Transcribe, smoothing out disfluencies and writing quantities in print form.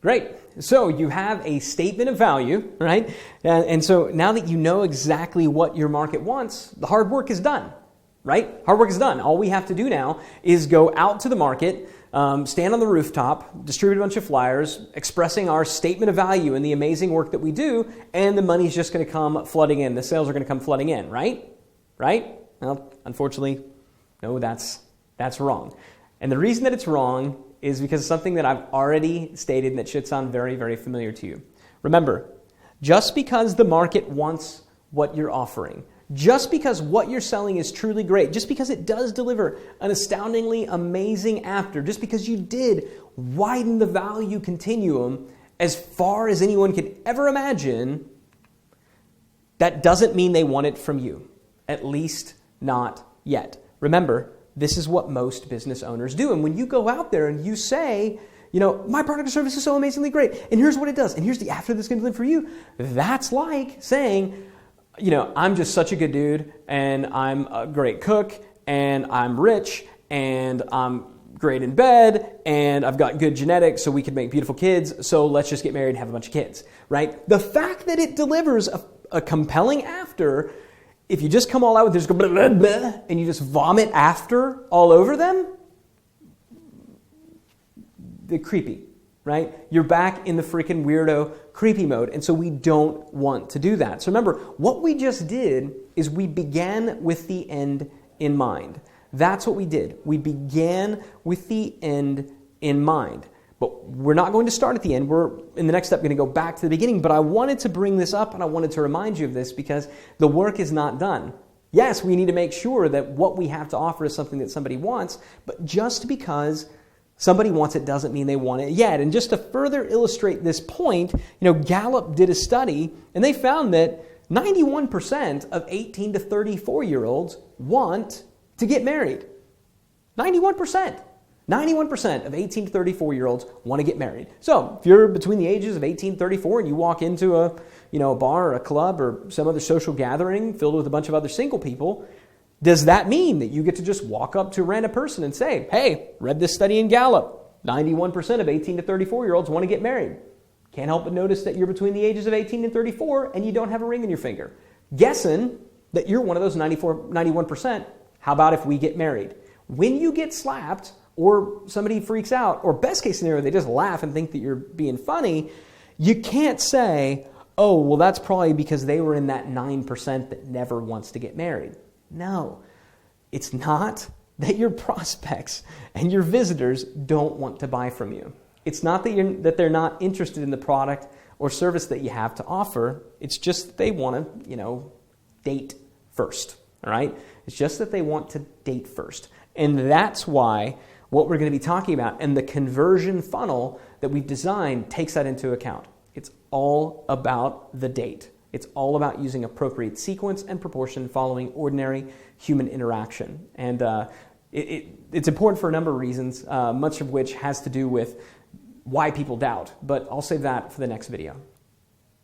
Great. So you have a statement of value, right? And so now that you know exactly what your market wants, the hard work is done, right? Hard work is done. All we have to do now is go out to the market, stand on the rooftop, distribute a bunch of flyers, expressing our statement of value and the amazing work that we do, and the money's just going to come flooding in. The sales are going to come flooding in, right? Right? Well, unfortunately, no, that's wrong. And the reason that it's wrong is because of something that I've already stated and that should sound very, very familiar to you. Remember, just because the market wants what you're offering, just because what you're selling is truly great, just because it does deliver an astoundingly amazing after, just because you did widen the value continuum as far as anyone could ever imagine, that doesn't mean they want it from you. At least not yet. Remember, this is what most business owners do. And when you go out there and you say, my product or service is so amazingly great, and here's what it does, and here's the after that's going to deliver for you, that's like saying, I'm just such a good dude, and I'm a great cook, and I'm rich, and I'm great in bed, and I've got good genetics, so we can make beautiful kids, so let's just get married and have a bunch of kids, right? The fact that it delivers a compelling after, if you just come all out with this blah, blah, blah, and you just vomit after all over them, they're creepy, right? You're back in the freaking weirdo creepy mode, and so we don't want to do that. So remember, what we just did is we began with the end in mind. That's what we did. We began with the end in mind. But we're not going to start at the end. We're, in the next step, going to go back to the beginning. But I wanted to bring this up, and I wanted to remind you of this because the work is not done. Yes, we need to make sure that what we have to offer is something that somebody wants, but just because somebody wants it doesn't mean they want it yet. And just to further illustrate this point, Gallup did a study, and they found that 91% of 18 to 34-year-olds want to get married. 91%. 91% of 18 to 34-year-olds want to get married. So if you're between the ages of 18 and 34 and you walk into a bar or a club or some other social gathering filled with a bunch of other single people, does that mean that you get to just walk up to a random person and say, hey, read this study in Gallup, 91% of 18 to 34-year-olds want to get married. Can't help but notice that you're between the ages of 18 and 34 and you don't have a ring on your finger. Guessing that you're one of those 91%, how about if we get married? When you get slapped, or somebody freaks out, or best case scenario, they just laugh and think that you're being funny, you can't say, oh, well, that's probably because they were in that 9% that never wants to get married. No, it's not that your prospects and your visitors don't want to buy from you. It's not that they're not interested in the product or service that you have to offer. It's just that they want to, date first, all right? It's just that they want to date first. And that's why what we're going to be talking about and the conversion funnel that we've designed takes that into account. It's all about the date. It's all about using appropriate sequence and proportion following ordinary human interaction. And it's important for a number of reasons, much of which has to do with why people doubt. But I'll save that for the next video.